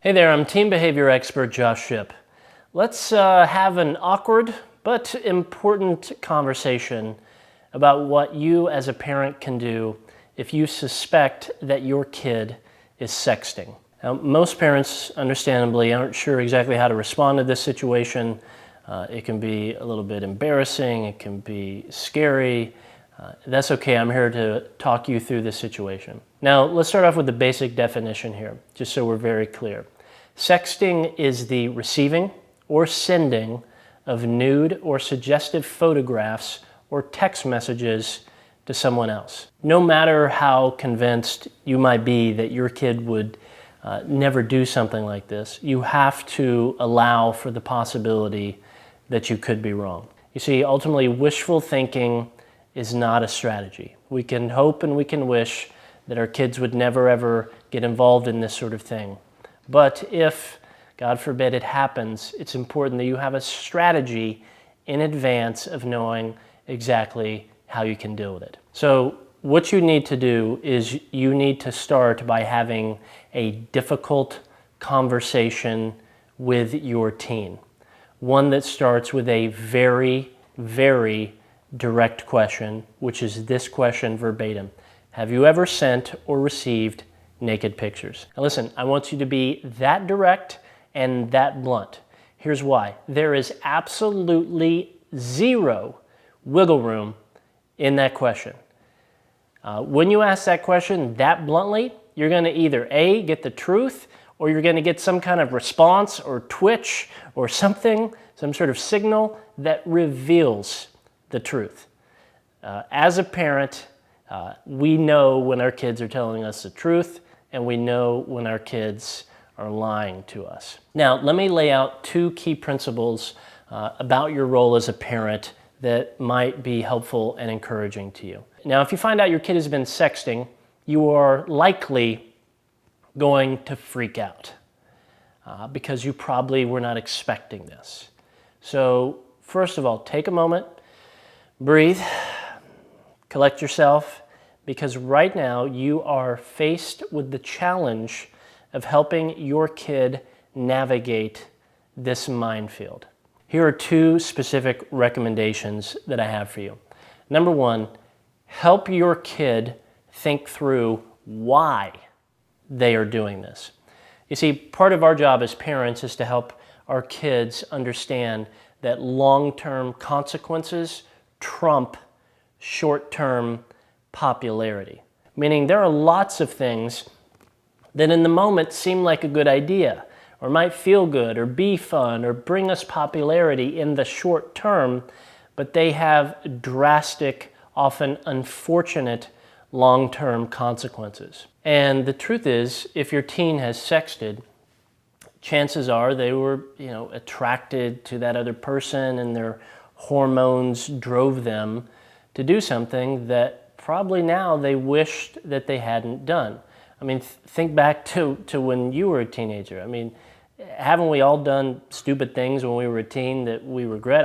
Hey there, I'm teen behavior expert Josh Shipp. Let's have an awkward but important conversation about what you as a parent can do if you suspect that your kid is sexting. Now, most parents, understandably, aren't sure exactly how to respond to this situation. It can be a little bit embarrassing, it can be scary. That's okay, I'm here to talk you through this situation. Now, let's start off with the basic definition here, just so we're very clear. Sexting is the receiving or sending of nude or suggestive photographs or text messages to someone else. No matter how convinced you might be that your kid would never do something like this, you have to allow for the possibility that you could be wrong. You see, ultimately, wishful thinking is not a strategy. We can hope and we can wish that our kids would never ever get involved in this sort of thing. But if, God forbid, it happens, it's important that you have a strategy in advance of knowing exactly how you can deal with it. So what you need to do is you need to start by having a difficult conversation with your teen. One that starts with a very, very direct question, which is this question verbatim. Have you ever sent or received naked pictures? Now listen, I want you to be that direct and that blunt. Here's why. There is absolutely zero wiggle room in that question. When you ask that question that bluntly, you're going to either A, get the truth, or you're going to get some kind of response or twitch or something, some sort of signal that reveals the truth. As a parent, we know when our kids are telling us the truth, and we know when our kids are lying to us. Now, let me lay out two key principles about your role as a parent that might be helpful and encouraging to you. Now, if you find out your kid has been sexting, you are likely going to freak out because you probably were not expecting this. So, first of all, take a moment, breathe, collect yourself, because right now you are faced with the challenge of helping your kid navigate this minefield. Here are two specific recommendations that I have for you. Number one, help your kid think through why they are doing this. You see, part of our job as parents is to help our kids understand that long-term consequences trump short-term popularity. Meaning there are lots of things that in the moment seem like a good idea, or might feel good, or be fun, or bring us popularity in the short term, but they have drastic, often unfortunate, long-term consequences. And the truth is, if your teen has sexted, chances are they were, attracted to that other person and their hormones drove them to do something that probably now they wished that they hadn't done. I mean, think back to when you were a teenager. I mean, haven't we all done stupid things when we were a teen that we regret?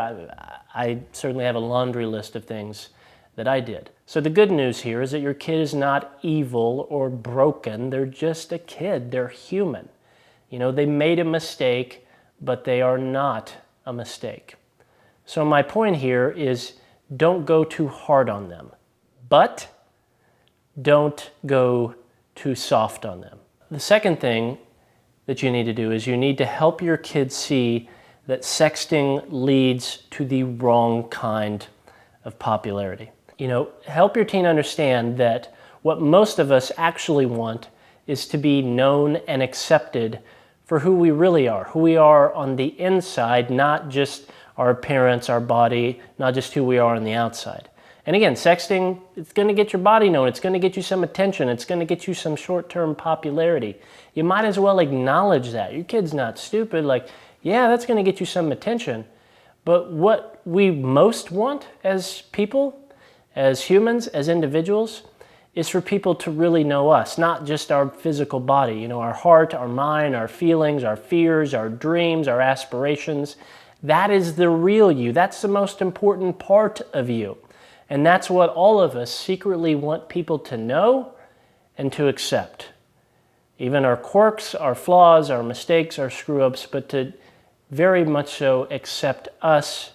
I certainly have a laundry list of things that I did. So the good news here is that your kid is not evil or broken. They're just a kid. They're human. They made a mistake, but they are not a mistake. So my point here is don't go too hard on them, but don't go too soft on them. The second thing that you need to do is you need to help your kids see that sexting leads to the wrong kind of popularity. Help your teen understand that what most of us actually want is to be known and accepted for who we really are, who we are on the inside, not just our appearance, our body, not just who we are on the outside. And again, sexting, it's going to get your body known. It's going to get you some attention. It's going to get you some short-term popularity. You might as well acknowledge that. Your kid's not stupid. Yeah, that's going to get you some attention. But what we most want as people, as humans, as individuals, is for people to really know us, not just our physical body. Our heart, our mind, our feelings, our fears, our dreams, our aspirations. That is the real you. That's the most important part of you. And that's what all of us secretly want people to know and to accept. even our quirks, our flaws, our mistakes, our screw-ups, but to very much so accept us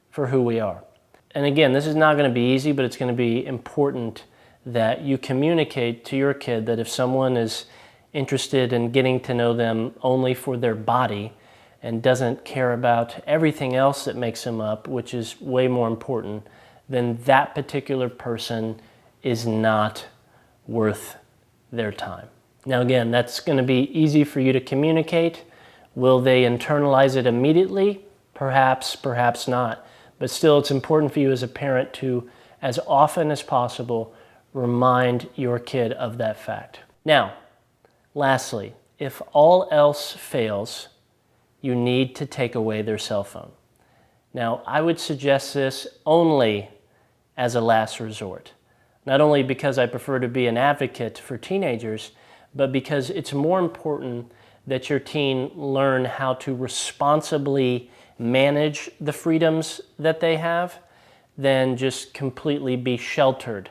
for who we are. And again, this is not going to be easy, but it's going to be important that you communicate to your kid that if someone is interested in getting to know them only for their body and doesn't care about everything else that makes them up, which is way more important, then that particular person is not worth their time. Now again, that's going to be easy for you to communicate. Will they internalize it immediately? Perhaps, perhaps not. But still, it's important for you as a parent to, as often as possible, remind your kid of that fact. Now, lastly, if all else fails, you need to take away their cell phone. Now, I would suggest this only as a last resort. Not only because I prefer to be an advocate for teenagers, but because it's more important that your teen learn how to responsibly manage the freedoms that they have than just completely be sheltered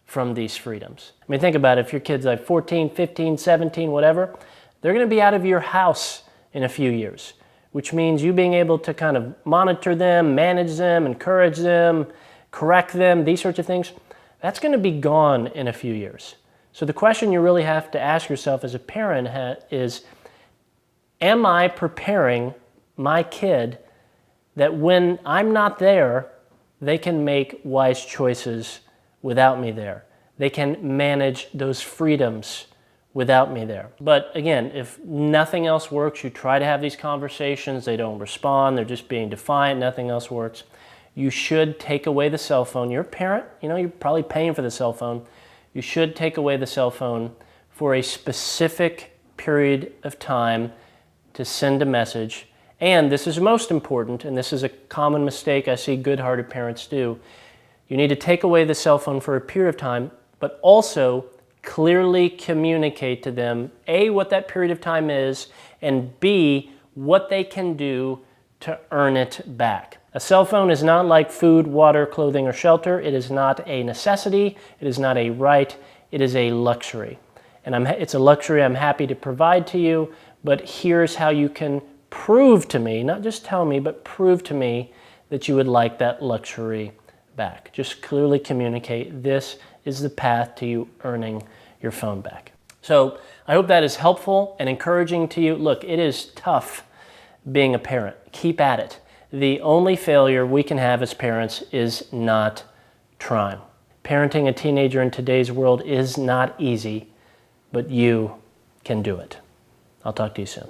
from these freedoms. I mean, think about it. If your kid's like 14, 15, 17, whatever, they're going to be out of your house in a few years, which means you being able to kind of monitor them, manage them, encourage them, correct them, these sorts of things, that's going to be gone in a few years. So the question you really have to ask yourself as a parent is, am I preparing my kid that when I'm not there, they can make wise choices without me there? They can manage those freedoms without me there. But again, if nothing else works, you try to have these conversations, they don't respond, they're just being defiant, nothing else works, you should take away the cell phone. You're a parent, you're probably paying for the cell phone. You should take away the cell phone for a specific period of time to send a message. And this is most important, and this is a common mistake I see good-hearted parents do. You need to take away the cell phone for a period of time, but also clearly communicate to them, A, what that period of time is, and B, what they can do to earn it back. A cell phone is not like food, water, clothing, or shelter. It is not a necessity. It is not a right. It is a luxury. And it's a luxury I'm happy to provide to you, but here's how you can prove to me, not just tell me, but prove to me that you would like that luxury back. Just clearly communicate this is the path to you earning your phone back. So I hope that is helpful and encouraging to you. Look, it is tough being a parent. Keep at it. The only failure we can have as parents is not trying. Parenting a teenager in today's world is not easy, but you can do it. I'll talk to you soon.